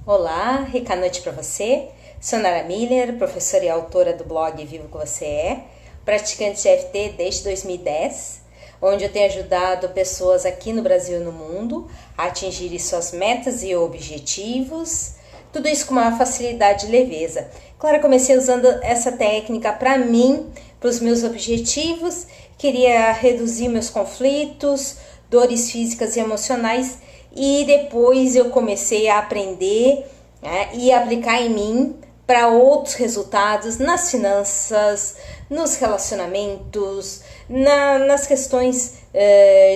Olá, rica noite para você. Sou Nara Miller, professora e autora do blog Vivo Com Você É, praticante de EFT desde 2010, onde eu tenho ajudado pessoas aqui no Brasil e no mundo a atingirem suas metas e objetivos, tudo isso com uma facilidade e leveza. Claro, eu comecei usando essa técnica para mim, para os meus objetivos, queria reduzir meus conflitos, dores físicas e emocionais, e depois eu comecei a aprender, né, e aplicar em mim para outros resultados nas finanças, nos relacionamentos, nas questões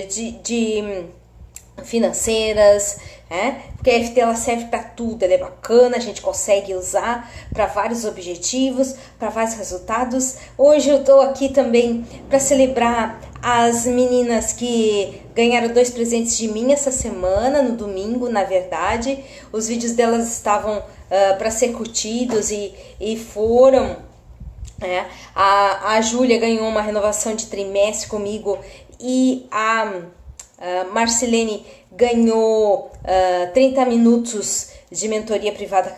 de financeiras, né? Porque a EFT ela serve para tudo, ela é bacana, a gente consegue usar para vários objetivos, para vários resultados. Hoje eu estou aqui também para celebrar as meninas que ganharam 2 presentes de mim essa semana, no domingo, na verdade. Os vídeos delas estavam para ser curtidos e foram. A Júlia ganhou uma renovação de trimestre comigo e a Marcelene ganhou 30 minutos de mentoria privada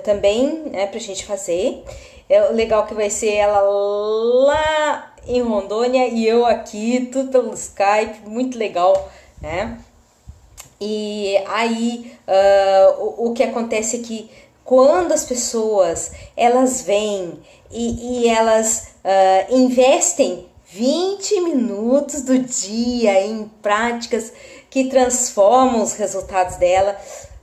também, né, pra gente fazer. É legal que vai ser ela lá em Rondônia e eu aqui, tudo pelo Skype, muito legal, né? E aí o que acontece é que quando as pessoas elas vêm e elas investem 20 minutos do dia em práticas que transformam os resultados dela,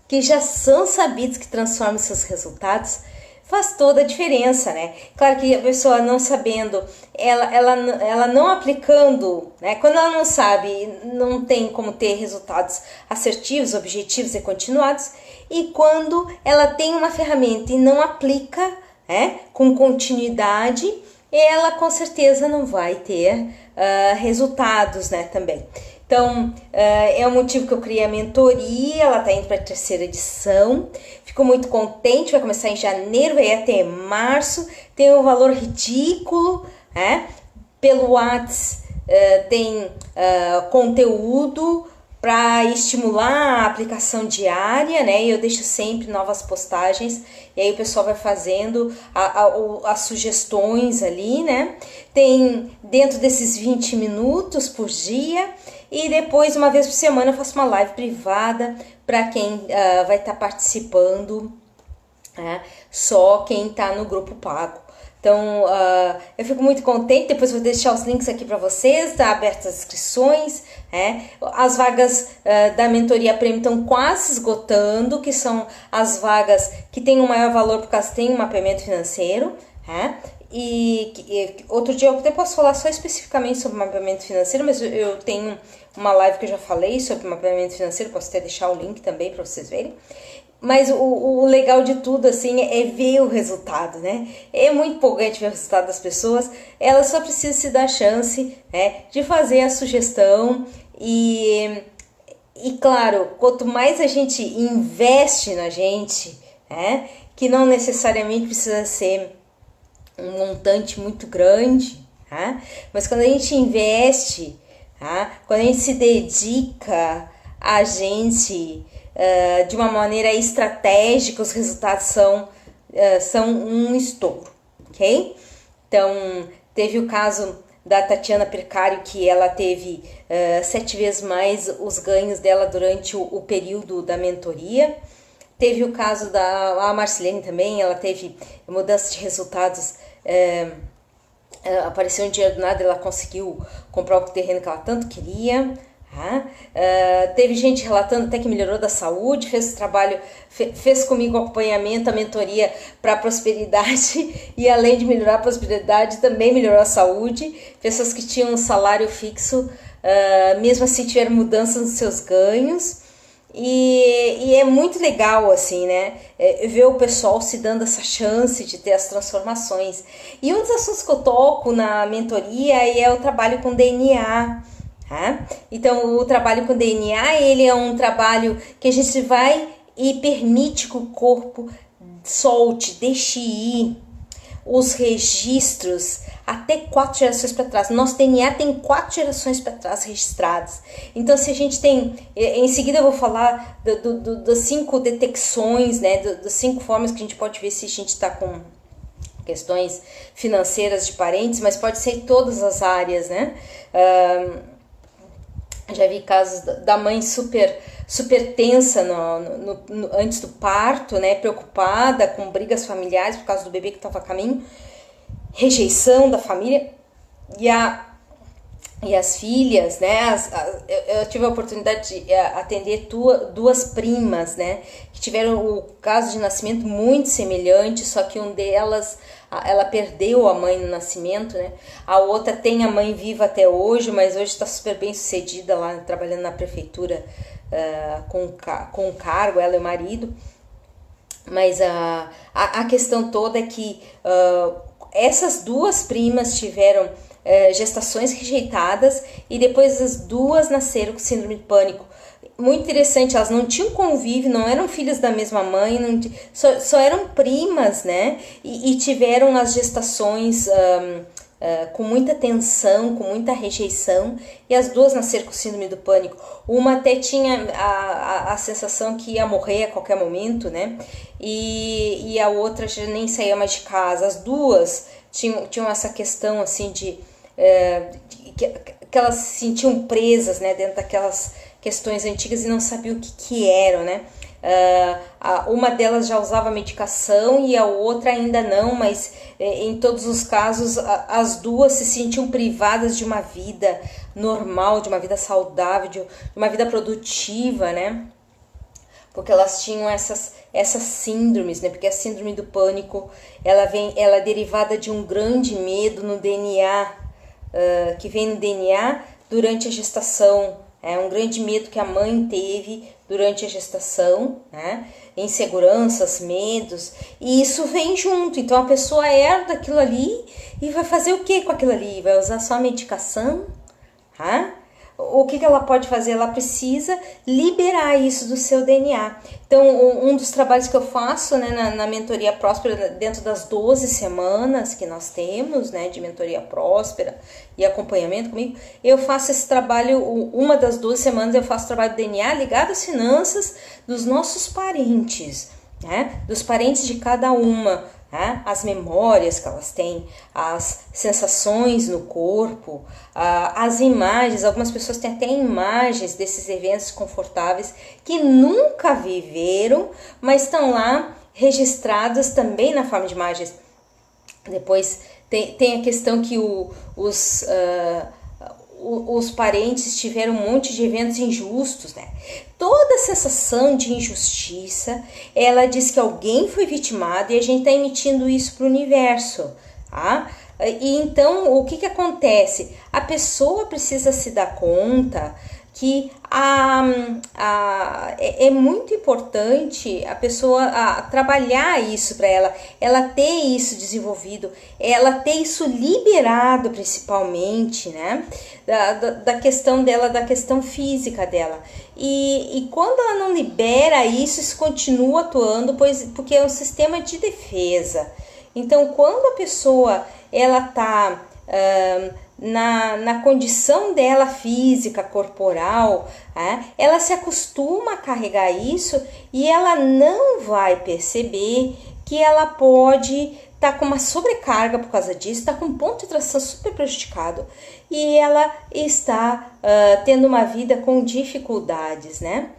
que já são sabidos que transformam seus resultados, faz toda a diferença, né? Claro que a pessoa não sabendo, ela não aplicando, né? Quando ela não sabe, não tem como ter resultados assertivos, objetivos e continuados. E quando ela tem uma ferramenta e não aplica, né, com continuidade, ela com certeza não vai ter resultados, né, também. Então, é o motivo que eu criei a mentoria, ela está indo para a 3ª edição. Fico muito contente, vai começar em janeiro, vai até março. Tem um valor ridículo, né? Pelo WhatsApp tem conteúdo para estimular a aplicação diária, né? E eu deixo sempre novas postagens, e aí o pessoal vai fazendo as sugestões ali, né? Tem dentro desses 20 minutos por dia, e depois, uma vez por semana, eu faço uma live privada para quem vai estar participando, né? Só quem está no grupo pago. Então, eu fico muito contente. Depois vou deixar os links aqui para vocês, tá abertas as inscrições, né? As vagas da mentoria Premium estão quase esgotando, que são as vagas que têm um maior valor por causa que tem um mapeamento financeiro, né? E outro dia eu até posso falar só especificamente sobre mapeamento financeiro, mas eu tenho uma live que eu já falei sobre mapeamento financeiro, posso até deixar o link também para vocês verem. Mas o legal de tudo, assim, é ver o resultado, né? É muito empolgante ver o resultado das pessoas. Elas só precisam se dar a chance, né, de fazer a sugestão. E claro, quanto mais a gente investe na gente, né, que não necessariamente precisa ser um montante muito grande, tá? Mas quando a gente investe, tá? Quando a gente se dedica, a gente de uma maneira estratégica, os resultados são um estouro, ok? Então, teve o caso da Tatiana Percário, que ela teve 7 vezes mais os ganhos dela durante o período da mentoria. Teve o caso da Marcelene também, ela teve mudança de resultados, apareceu um dinheiro do nada, ela conseguiu comprar o terreno que ela tanto queria. Teve gente relatando até que melhorou da saúde, fez o trabalho, fez comigo acompanhamento, a mentoria para a prosperidade, e além de melhorar a prosperidade, também melhorou a saúde. Pessoas que tinham um salário fixo, mesmo assim tiveram mudanças nos seus ganhos. E é muito legal, assim, né, ver o pessoal se dando essa chance de ter as transformações. E um dos assuntos que eu toco na mentoria é o trabalho com DNA. Então, o trabalho com DNA, ele é um trabalho que a gente vai e permite que o corpo solte, deixe ir os registros até 4 gerações para trás. Nosso DNA tem 4 gerações para trás registrados. Então, se a gente tem... Em seguida eu vou falar das 5 detecções, né? Das 5 formas que a gente pode ver se a gente está com questões financeiras de parentes, mas pode ser em todas as áreas, né? Já vi casos da mãe super tensa antes do parto, né? Preocupada, com brigas familiares por causa do bebê que estava a caminho, rejeição da família, e as filhas, né? Eu tive a oportunidade de atender duas primas, né? Que tiveram o caso de nascimento muito semelhante, só que um delas, ela perdeu a mãe no nascimento, né? A outra tem a mãe viva até hoje, mas hoje está super bem sucedida lá, trabalhando na prefeitura com cargo, ela e o marido. Mas a questão toda é que essas duas primas tiveram gestações rejeitadas e depois as duas nasceram com síndrome de pânico. Muito interessante, elas não tinham convívio, não eram filhas da mesma mãe, só eram primas, né? E tiveram as gestações com muita tensão, com muita rejeição, e as duas nasceram com síndrome do pânico. Uma até tinha a sensação que ia morrer a qualquer momento, né? E a outra já nem saía mais de casa. As duas tinham essa questão assim que elas se sentiam presas, né, dentro daquelas questões antigas e não sabiam o que eram, né? Uma delas já usava medicação e a outra ainda não, mas em todos os casos as duas se sentiam privadas de uma vida normal, de uma vida saudável, de uma vida produtiva, né? Porque elas tinham essas síndromes, né? Porque a síndrome do pânico, ela é derivada de um grande medo no DNA, que vem no DNA durante a gestação. É um grande medo que a mãe teve durante a gestação, né? Inseguranças, medos, e isso vem junto. Então a pessoa herda aquilo ali e vai fazer o que com aquilo ali? Vai usar só a medicação? Tá? O que ela pode fazer? Ela precisa liberar isso do seu DNA. Então, um dos trabalhos que eu faço, né, na Mentoria Próspera, dentro das 12 semanas que nós temos, né, de Mentoria Próspera e acompanhamento comigo, eu faço esse trabalho, uma das 12 semanas eu faço trabalho do DNA ligado às finanças dos nossos parentes, né, dos parentes de cada uma, né, as memórias que elas têm, as sensações no corpo, as imagens. Algumas pessoas têm até imagens desses eventos confortáveis que nunca viveram, mas estão lá registradas também na forma de imagens. Depois tem a questão que os parentes tiveram um monte de eventos injustos, né? Toda a sensação de injustiça, ela diz que alguém foi vitimado e a gente está emitindo isso para o universo, tá? E então, o que acontece? A pessoa precisa se dar conta que é muito importante a pessoa trabalhar isso para ela ter isso desenvolvido, ela ter isso liberado principalmente, né? Da questão dela, da questão física dela. E quando ela não libera isso, isso continua atuando, porque é um sistema de defesa. Então, quando a pessoa ela está na condição dela física, corporal, ela se acostuma a carregar isso e ela não vai perceber que ela pode estar com uma sobrecarga por causa disso, está com um ponto de tração super prejudicado e ela está tendo uma vida com dificuldades, né?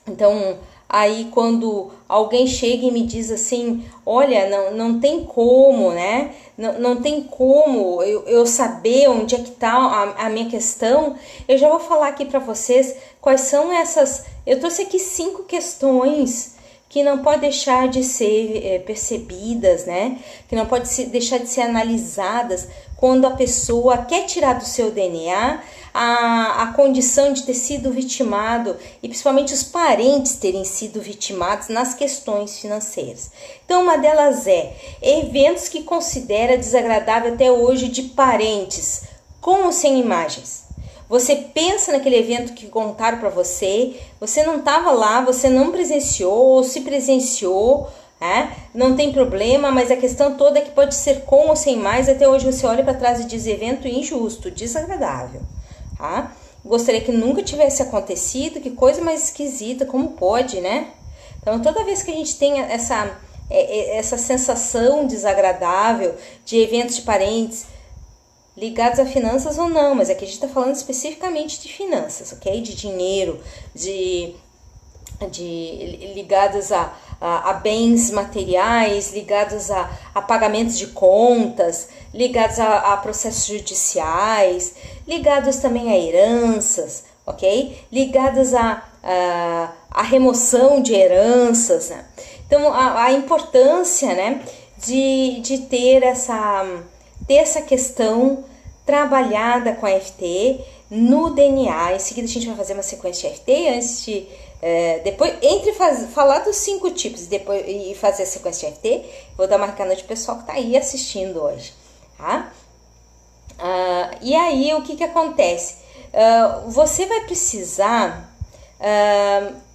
Então, aí quando alguém chega e me diz assim, olha, não tem como, né? Não tem como eu saber onde é que está a minha questão. Eu já vou falar aqui para vocês quais são essas... Eu trouxe aqui 5 questões que não pode deixar de ser percebidas, né? Que não pode deixar de ser analisadas quando a pessoa quer tirar do seu DNA a condição de ter sido vitimado e principalmente os parentes terem sido vitimados nas questões financeiras. Então, uma delas é eventos que considera desagradável até hoje de parentes, com ou sem imagens. Você pensa naquele evento que contaram para você, você não estava lá, você não presenciou ou se presenciou, Não tem problema, mas a questão toda é que pode ser com ou sem mais. Até hoje você olha para trás e diz evento injusto, desagradável, tá? Gostaria que nunca tivesse acontecido, que coisa mais esquisita, como pode, né? Então, toda vez que a gente tem essa sensação desagradável de eventos de parentes ligados a finanças ou não, mas aqui a gente está falando especificamente de finanças, ok? De dinheiro, ligados a bens materiais, ligados a pagamentos de contas, ligados a processos judiciais, ligados também a heranças, ok? Ligados a remoção de heranças, né? Então, a importância, né, de ter essa questão trabalhada com a EFT no DNA. Em seguida a gente vai fazer uma sequência de EFT antes de depois, falar dos 5 tipos e fazer a sequência de EFT, vou dar uma recada de pessoal que está aí assistindo hoje, tá? E aí, o que acontece? Você vai precisar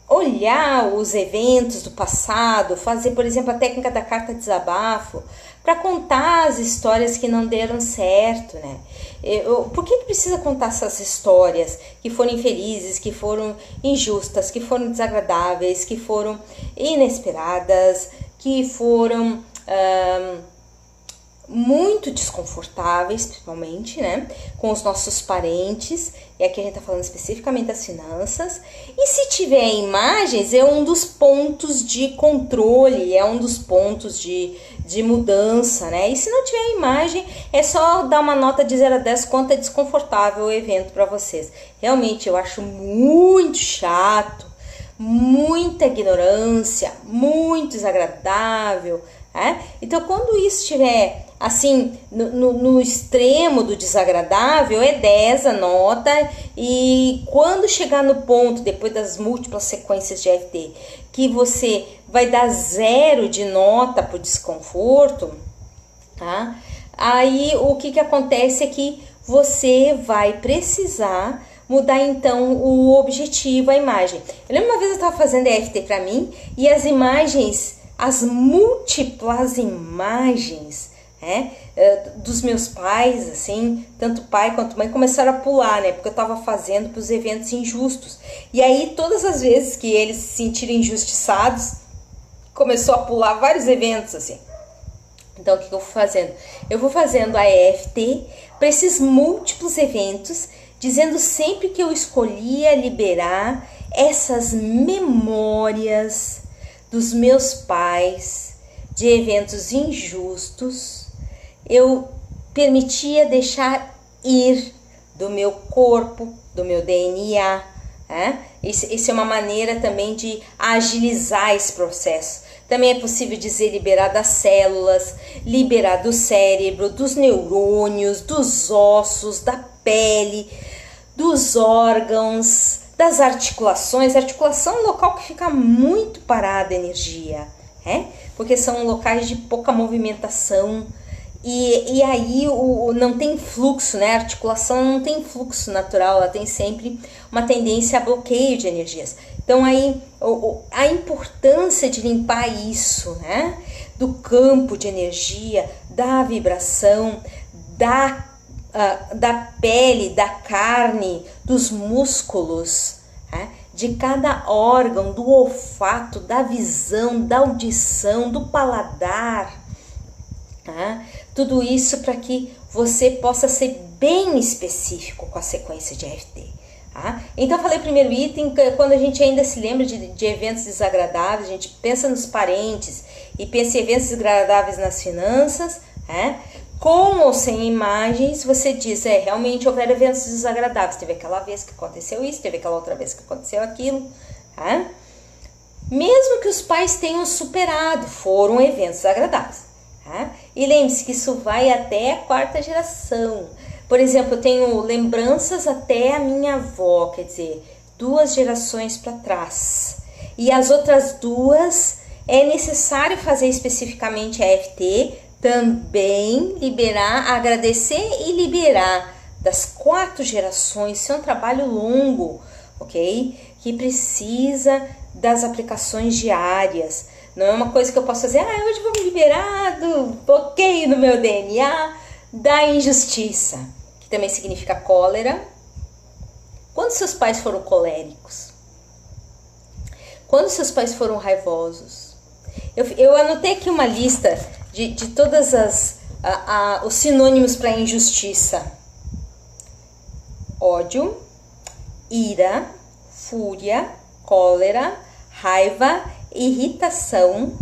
olhar os eventos do passado, fazer, por exemplo, a técnica da carta desabafo, para contar as histórias que não deram certo, né? Por que precisa contar essas histórias que foram infelizes, que foram injustas, que foram desagradáveis, que foram inesperadas, que foram muito desconfortáveis, principalmente, né, com os nossos parentes, e aqui a gente tá falando especificamente das finanças, e se tiver imagens, é um dos pontos de controle, é um dos pontos de mudança, né, e se não tiver imagem, é só dar uma nota de 0 a 10 quanto é desconfortável o evento para vocês. Realmente, eu acho muito chato, muita ignorância, muito desagradável, né? Então, quando isso estiver assim, no extremo do desagradável, é 10 a nota, e quando chegar no ponto, depois das múltiplas sequências de EFT, que você vai dar 0 de nota por desconforto, tá? Aí, o que acontece é que você vai precisar mudar, então, o objetivo, a imagem. Eu lembro uma vez eu estava fazendo EFT para mim, e as imagens, as múltiplas imagens, dos meus pais, assim, tanto pai quanto mãe, começaram a pular, né, porque eu tava fazendo para os eventos injustos, e aí todas as vezes que eles se sentiram injustiçados, começou a pular vários eventos, assim. Então, o que eu vou fazendo? Eu vou fazendo a EFT para esses múltiplos eventos, dizendo sempre que eu escolhia liberar essas memórias dos meus pais, de eventos injustos, eu permitia deixar ir do meu corpo, do meu DNA. Isso é uma maneira também de agilizar esse processo. Também é possível dizer liberar das células, liberar do cérebro, dos neurônios, dos ossos, da pele, dos órgãos, das articulações. A articulação é um local que fica muito parada a energia, porque são locais de pouca movimentação, e aí não tem fluxo, né? A articulação não tem fluxo natural, ela tem sempre uma tendência a bloqueio de energias. Então aí a importância de limpar isso, né? Do campo de energia, da vibração, da pele, da carne, dos músculos, de cada órgão, do olfato, da visão, da audição, do paladar, tudo isso para que você possa ser bem específico com a sequência de EFT. Então, eu falei o primeiro item, quando a gente ainda se lembra de eventos desagradáveis, a gente pensa nos parentes e pensa em eventos desagradáveis nas finanças, com ou sem imagens, você diz, realmente houveram eventos desagradáveis, teve aquela vez que aconteceu isso, teve aquela outra vez que aconteceu aquilo, mesmo que os pais tenham superado, foram eventos desagradáveis, e lembre-se que isso vai até a 4ª geração. Por exemplo, eu tenho lembranças até a minha avó, quer dizer, 2 gerações para trás, e as outras 2 é necessário fazer especificamente a EFT, também liberar, agradecer e liberar das 4 gerações. Isso é um trabalho longo, ok? Que precisa das aplicações diárias, Não é uma coisa que eu posso fazer, hoje vou me liberar do bloqueio no meu DNA da injustiça, que também significa cólera. Quando seus pais foram coléricos? Quando seus pais foram raivosos? Eu anotei aqui uma lista de todas os sinônimos para injustiça: ódio, ira, fúria, cólera, raiva, irritação.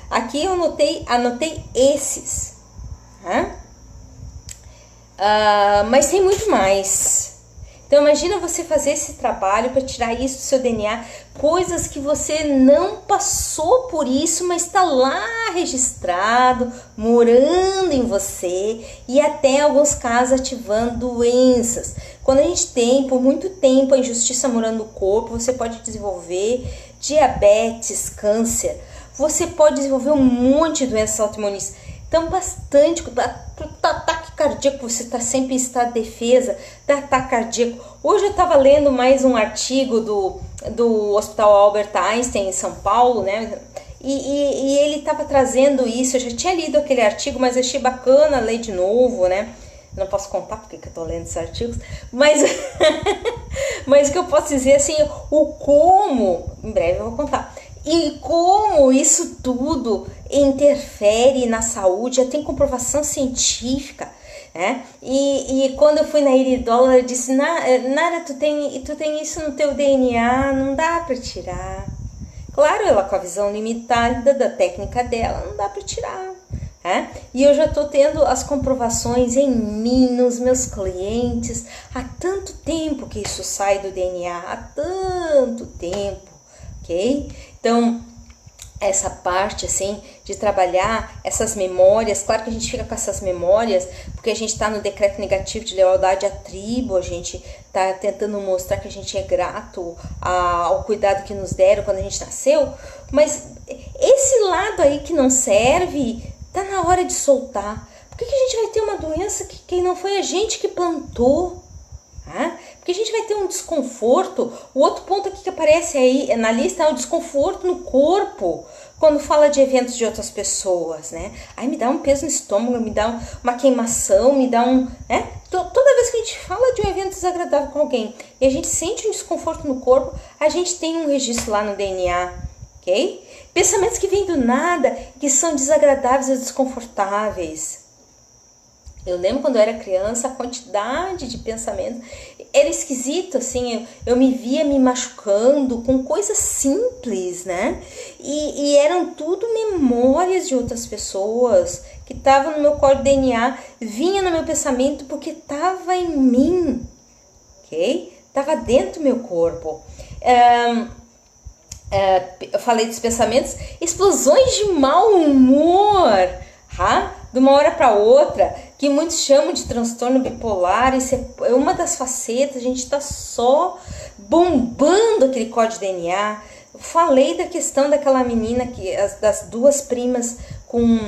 Aqui eu anotei esses, né? Mas tem muito mais. Então imagina você fazer esse trabalho para tirar isso do seu DNA, coisas que você não passou por isso, mas está lá registrado, morando em você, e até em alguns casos ativando doenças. Quando a gente tem por muito tempo a injustiça morando no corpo, você pode desenvolver diabetes, câncer, você pode desenvolver um monte de doenças autoimunes. Então, bastante, ataque cardíaco, você está sempre em estado de defesa, da ataque cardíaco. Hoje eu estava lendo mais um artigo do Hospital Albert Einstein, em São Paulo, né? E ele estava trazendo isso. Eu já tinha lido aquele artigo, mas achei bacana ler de novo, né? Não posso contar porque que eu estou lendo esses artigos, mas o que eu posso dizer assim, o como, em breve eu vou contar. E como isso tudo interfere na saúde, já tem comprovação científica, né? E quando eu fui na iridola, ela disse, Nara, tu tem isso no teu DNA, não dá para tirar. Claro, ela com a visão limitada da técnica dela, não dá para tirar. É? E eu já estou tendo as comprovações em mim, nos meus clientes, há tanto tempo que isso sai do DNA, há tanto tempo, ok? Então, essa parte assim de trabalhar essas memórias, claro que a gente fica com essas memórias porque a gente está no decreto negativo de lealdade à tribo, a gente está tentando mostrar que a gente é grato ao cuidado que nos deram quando a gente nasceu, mas esse lado aí que não serve, tá na hora de soltar. Por que a gente vai ter uma doença que não foi a gente que plantou? Porque a gente vai ter um desconforto. O outro ponto aqui que aparece aí na lista é o desconforto no corpo, quando fala de eventos de outras pessoas, né? Aí me dá um peso no estômago, me dá uma queimação, me dá um... Toda vez que a gente fala de um evento desagradável com alguém e a gente sente um desconforto no corpo, a gente tem um registro lá no DNA, ok? Pensamentos que vêm do nada, que são desagradáveis e desconfortáveis. Eu lembro quando eu era criança, a quantidade de pensamentos era esquisito, assim, eu me via me machucando com coisas simples, né? E eram tudo memórias de outras pessoas que estavam no meu código DNA, vinha no meu pensamento porque estava em mim, ok? Estava dentro do meu corpo. Eu falei dos pensamentos, explosões de mau humor, de uma hora para outra, que muitos chamam de transtorno bipolar. Isso é uma das facetas, a gente está só bombando aquele código de DNA. Eu falei da questão daquela menina, das duas primas com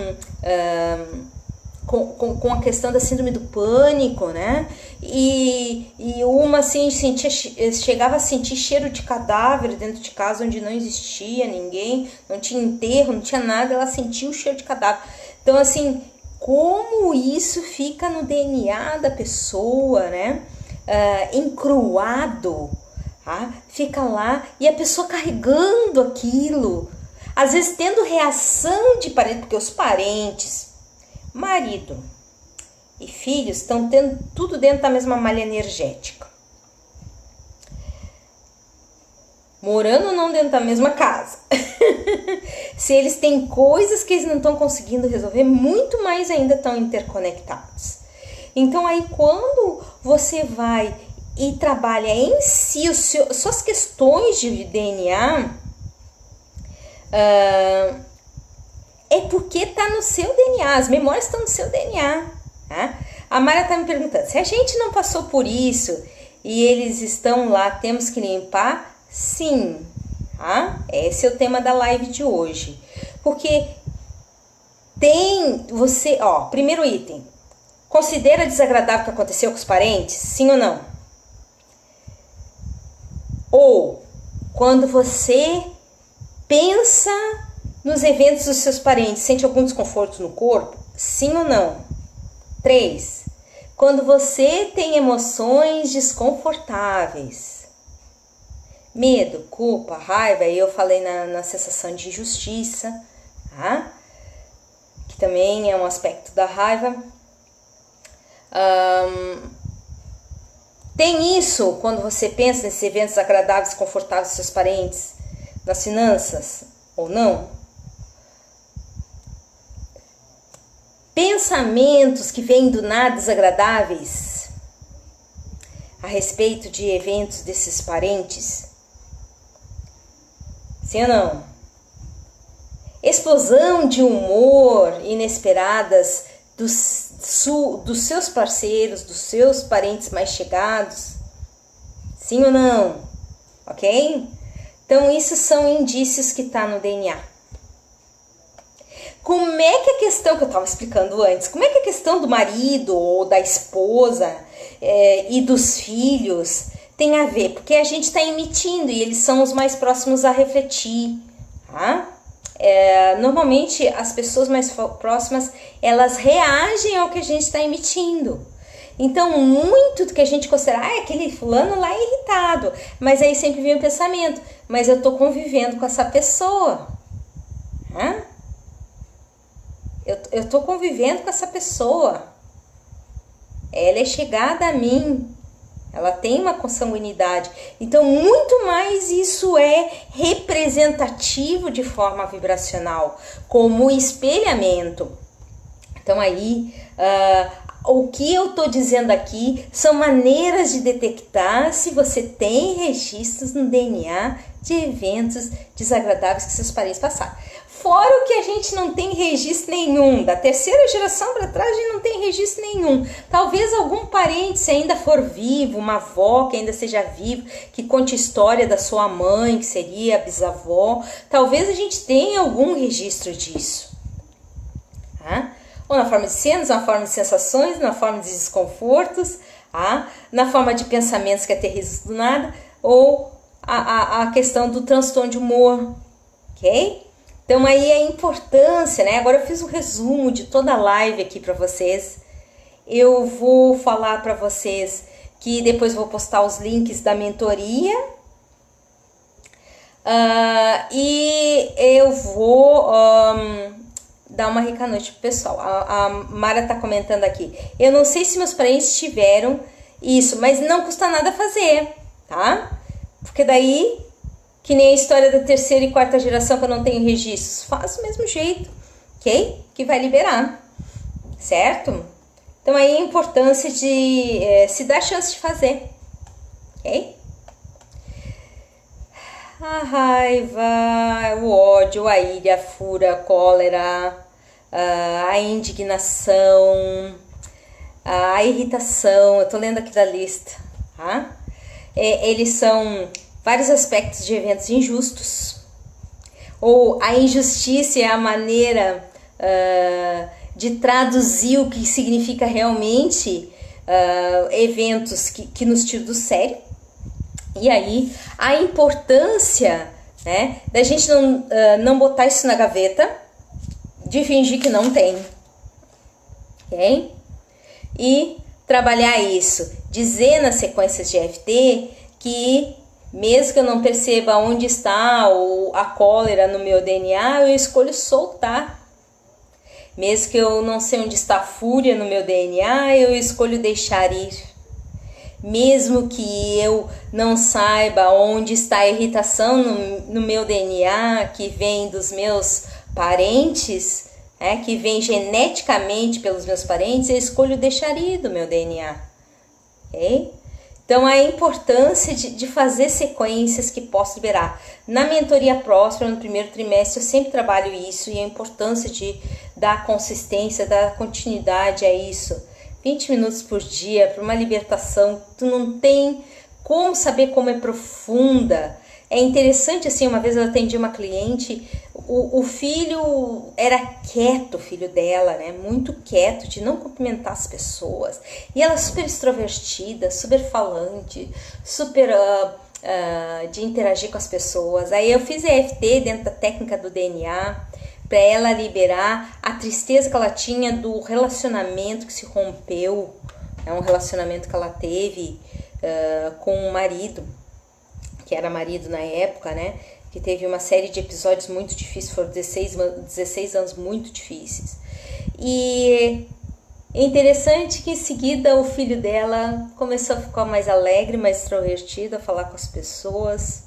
a questão da síndrome do pânico, né? E uma assim chegava a sentir cheiro de cadáver dentro de casa onde não existia ninguém, não tinha enterro, não tinha nada, ela sentia o cheiro de cadáver. Então assim, como isso fica no DNA da pessoa, né? Encruado, fica lá e a pessoa carregando aquilo, às vezes tendo reação de parente, porque os parentes, marido e filhos estão tendo tudo dentro da mesma malha energética, morando ou não dentro da mesma casa. Se eles têm coisas que eles não estão conseguindo resolver, muito mais ainda estão interconectados. Então aí quando você vai e trabalha em si suas questões de DNA, é porque está no seu DNA, as memórias estão no seu DNA. Tá? A Mara está me perguntando, se a gente não passou por isso e eles estão lá, temos que limpar? Sim, esse é o tema da live de hoje. Porque primeiro item, considera desagradável o que aconteceu com os parentes? Sim ou não? Ou, quando você pensa nos eventos dos seus parentes, sente algum desconforto no corpo? Sim ou não? 3. Quando você tem emoções desconfortáveis, medo, culpa, raiva, eu falei na sensação de injustiça, tá? Que também é um aspecto da raiva. Tem isso quando você pensa nesses eventos agradáveis, desconfortáveis dos seus parentes, nas finanças ou não? Pensamentos que vêm do nada desagradáveis a respeito de eventos desses parentes? Sim ou não? Explosão de humor inesperadas dos seus parceiros, dos seus parentes mais chegados? Sim ou não? Ok? Então, isso são indícios que tá no DNA. Como é que a questão que eu estava explicando antes, como é que a questão do marido ou da esposa e dos filhos tem a ver? Porque a gente está emitindo e eles são os mais próximos a refletir, tá? Normalmente as pessoas mais próximas, elas reagem ao que a gente está emitindo. Então, muito do que a gente considera, aquele fulano lá é irritado, mas aí sempre vem o pensamento, mas eu estou convivendo com essa pessoa, tá? Eu estou convivendo com essa pessoa, ela é chegada a mim, ela tem uma consanguinidade, então muito mais isso é representativo de forma vibracional, como espelhamento. Então aí, o que eu estou dizendo aqui são maneiras de detectar se você tem registros no DNA de eventos desagradáveis que seus parentes passaram. Fora o que a gente não tem registro nenhum, da terceira geração para trás a gente não tem registro nenhum. Talvez algum parente, se ainda for vivo, uma avó que ainda seja viva, que conte história da sua mãe, que seria a bisavó, talvez a gente tenha algum registro disso. Tá? Ou na forma de cenas, na forma de sensações, na forma de desconfortos, tá? Na forma de pensamentos que aterrissam do nada, ou a questão do transtorno de humor, ok? Então aí a importância, né? Agora eu fiz um resumo de toda a live aqui para vocês. Eu vou falar para vocês que depois vou postar os links da mentoria. E eu vou dar uma rica noite pro pessoal. A Mara tá comentando aqui. Eu não sei se meus parentes tiveram isso, mas não custa nada fazer, tá? Porque daí... Que nem a história da terceira e quarta geração que eu não tenho registros. Faz do mesmo jeito, ok? Que vai liberar, certo? Então aí a importância de se dar chance de fazer, ok? A raiva, o ódio, a ira, a fúria, a cólera, a indignação, a irritação. Eu tô lendo aqui da lista, tá? Eles são... vários aspectos de eventos injustos, ou a injustiça é a maneira de traduzir o que significa realmente eventos que nos tiram do sério. E aí a importância, né, da gente não botar isso na gaveta, de fingir que não tem, ok? E trabalhar isso, dizer nas sequências de EFT que mesmo que eu não perceba onde está a cólera no meu DNA, eu escolho soltar. Mesmo que eu não sei onde está a fúria no meu DNA, eu escolho deixar ir. Mesmo que eu não saiba onde está a irritação no meu DNA, que vem dos meus parentes, que vem geneticamente pelos meus parentes, eu escolho deixar ir do meu DNA. Ok? Então, a importância de fazer sequências que posso liberar. Na mentoria próspera, no primeiro trimestre, eu sempre trabalho isso e a importância de dar consistência, dar continuidade a isso. 20 minutos por dia para uma libertação, tu não tem como saber como é profunda. É interessante, assim, uma vez eu atendi uma cliente, o filho era quieto, o filho dela, né? Muito quieto, de não cumprimentar as pessoas. E ela super extrovertida, super falante, super de interagir com as pessoas. Aí eu fiz EFT dentro da técnica do DNA para ela liberar a tristeza que ela tinha do relacionamento que se rompeu, um relacionamento que ela teve com o marido, que era marido na época, né? Que teve uma série de episódios muito difíceis, foram 16 anos muito difíceis. E é interessante que em seguida o filho dela começou a ficar mais alegre, mais extrovertido, a falar com as pessoas,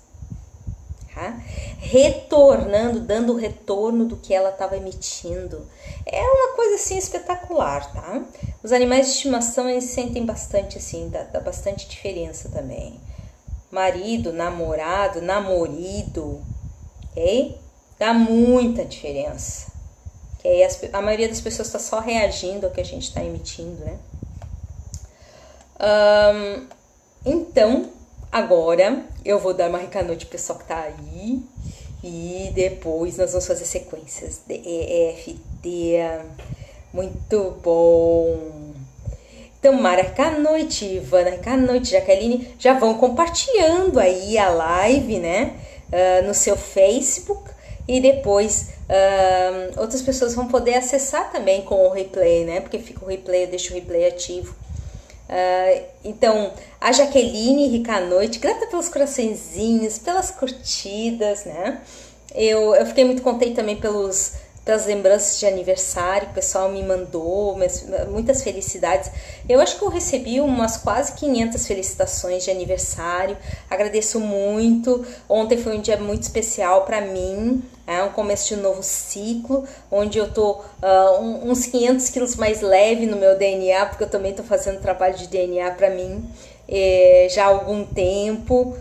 tá? Retornando, dando o retorno do que ela estava emitindo. É uma coisa assim espetacular, tá? Os animais de estimação, eles sentem bastante assim, dá bastante diferença também. Marido, namorado, namorido, ok? Dá muita diferença. Okay? A maioria das pessoas está só reagindo ao que a gente está emitindo, né? Então, agora eu vou dar uma recanoite pro pessoal que tá aí. E depois nós vamos fazer sequências de EFT. Muito bom! Então, Mara, noite, Ivana, noite, Jaqueline, já vão compartilhando aí a live, né, no seu Facebook, e depois outras pessoas vão poder acessar também com o replay, né, porque fica o replay, eu deixo o replay ativo. Então, a Jaqueline, rica noite, grata pelos coraçõezinhos, pelas curtidas, né, eu fiquei muito contente também pelas lembranças de aniversário, o pessoal me mandou muitas felicidades. Eu acho que eu recebi umas quase 500 felicitações de aniversário, agradeço muito. Ontem foi um dia muito especial para mim, um começo de um novo ciclo, onde eu tô uns 500 quilos mais leve no meu DNA, porque eu também tô fazendo trabalho de DNA para mim já há algum tempo,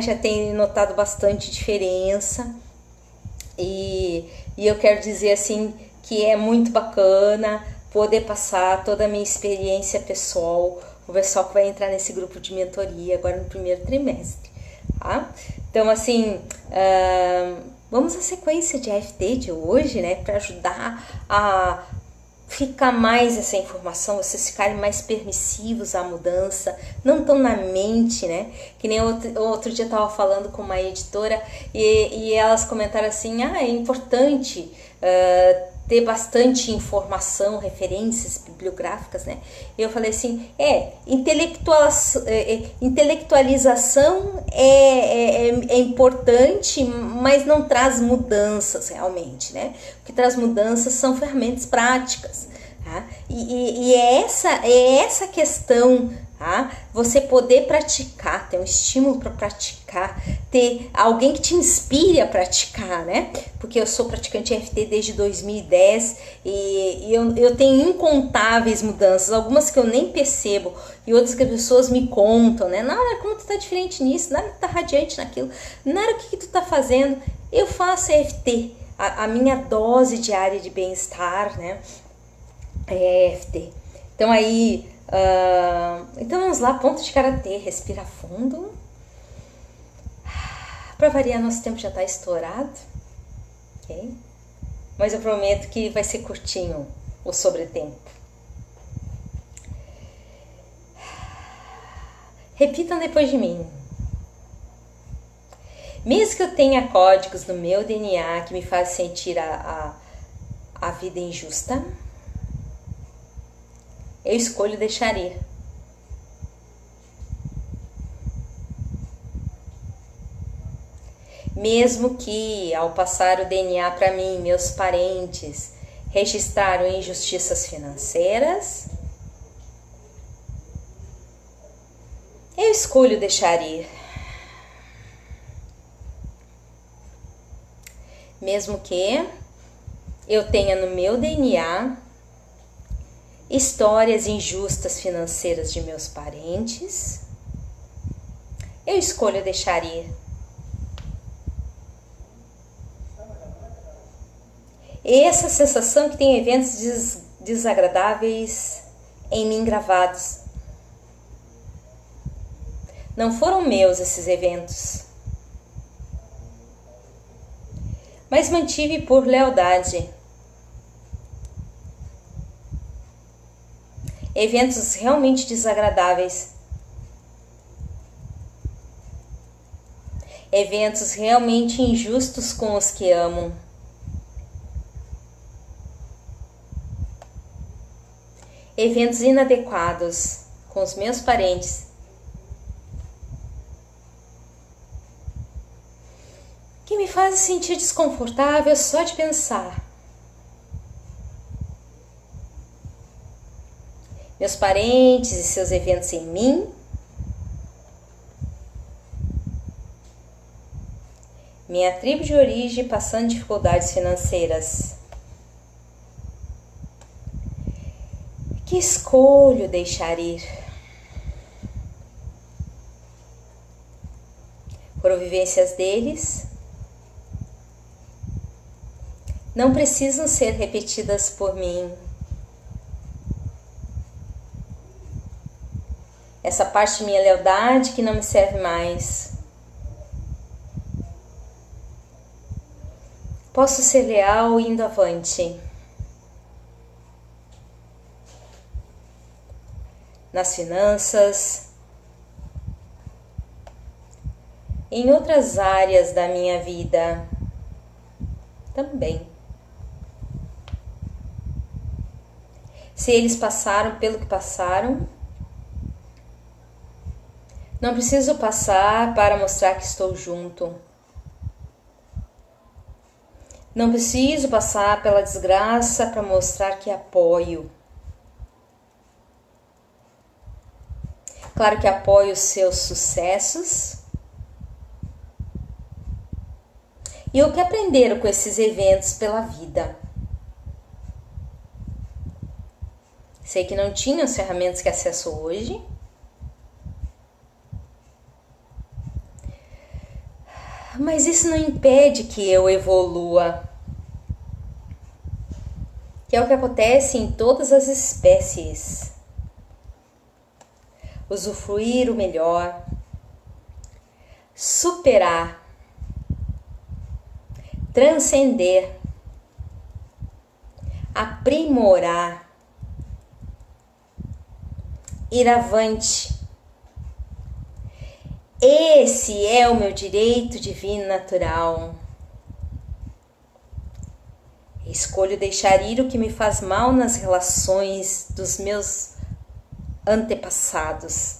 já tenho notado bastante diferença. E eu quero dizer assim que é muito bacana poder passar toda a minha experiência pessoal, o pessoal que vai entrar nesse grupo de mentoria agora no primeiro trimestre, tá? Então assim, vamos à sequência de EFT de hoje, né, para ajudar a ficar mais essa informação, vocês ficarem mais permissivos à mudança, não tão na mente, né? Que nem outro dia eu tava falando com uma editora e elas comentaram assim, é importante ter bastante informação, referências bibliográficas, né? E eu falei assim, intelectualização é importante, mas não traz mudanças realmente, né? O que traz mudanças são ferramentas práticas, tá? E é essa questão, tá? Você poder praticar, ter um estímulo para praticar, ter alguém que te inspire a praticar, né? Porque eu sou praticante EFT desde 2010 e eu tenho incontáveis mudanças, algumas que eu nem percebo e outras que as pessoas me contam, né? Nara, como tu tá diferente nisso? Nara, tu tá radiante naquilo? Nara, o que tu tá fazendo? Eu faço EFT, a minha dose diária de bem-estar, né? É EFT. Então aí... então vamos lá, ponto de karatê, respira fundo. Para variar, nosso tempo já está estourado, ok? Mas eu prometo que vai ser curtinho o sobretempo. Repitam depois de mim. Mesmo que eu tenha códigos no meu DNA que me fazem sentir a vida injusta, eu escolho deixar ir. Mesmo que, ao passar o DNA para mim, meus parentes registraram injustiças financeiras, eu escolho deixar ir. Mesmo que eu tenha no meu DNA histórias injustas financeiras de meus parentes, eu escolho deixar ir. Essa sensação que tem eventos desagradáveis em mim gravados. Não foram meus esses eventos, mas mantive por lealdade. Eventos realmente desagradáveis. Eventos realmente injustos com os que amo. eventos inadequados com os meus parentes, que me fazem sentir desconfortável só de pensar. Meus parentes e seus eventos em mim, minha tribo de origem passando dificuldades financeiras. Que escolho deixar ir? Foram vivências deles, não precisam ser repetidas por mim. Essa parte de minha lealdade que não me serve mais. Posso ser leal indo avante. Nas finanças, em outras áreas da minha vida também. Se eles passaram pelo que passaram, não preciso passar para mostrar que estou junto. Não preciso passar pela desgraça para mostrar que apoio. Claro que apoio os seus sucessos. E o que aprenderam com esses eventos pela vida? Sei que não tinham as ferramentas que acesso hoje. Mas isso não impede que eu evolua. Que é o que acontece em todas as espécies. Usufruir o melhor, superar, transcender, aprimorar, ir avante. Esse é o meu direito divino natural. Escolho deixar ir o que me faz mal nas relações dos meus antepassados.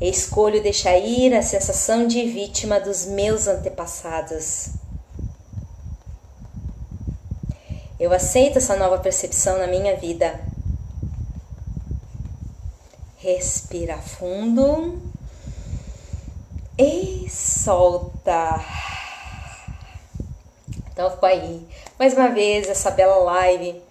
Escolho deixar ir a sensação de vítima dos meus antepassados. Eu aceito essa nova percepção na minha vida. Respira fundo e solta. Então ficou aí mais uma vez essa bela live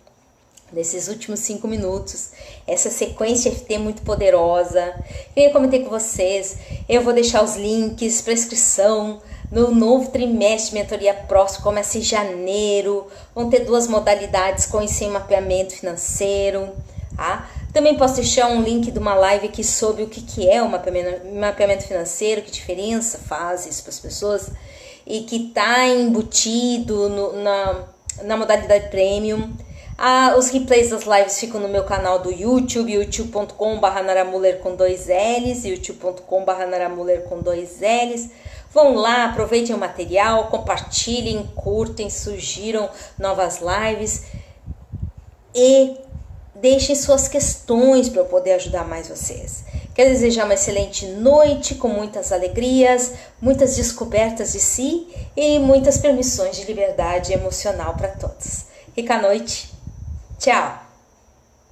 nesses últimos 5 minutos, essa sequência FT muito poderosa. Eu comentei com vocês, eu vou deixar os links para inscrição no novo trimestre de mentoria próximo, começa em janeiro. Vão ter 2 modalidades, com e sem mapeamento financeiro, tá? Também posso deixar um link de uma live aqui sobre o que é o mapeamento financeiro, que diferença faz isso para as pessoas, e que está embutido na modalidade premium. Os replays das lives ficam no meu canal do YouTube, youtube.com/naramuller com 2 L's, youtube.com/naramuller com 2 L's. Vão lá, aproveitem o material, compartilhem, curtem, sugiram novas lives e deixem suas questões para eu poder ajudar mais vocês. Quero desejar uma excelente noite com muitas alegrias, muitas descobertas de si e muitas permissões de liberdade emocional para todos. Rica noite. Tchau!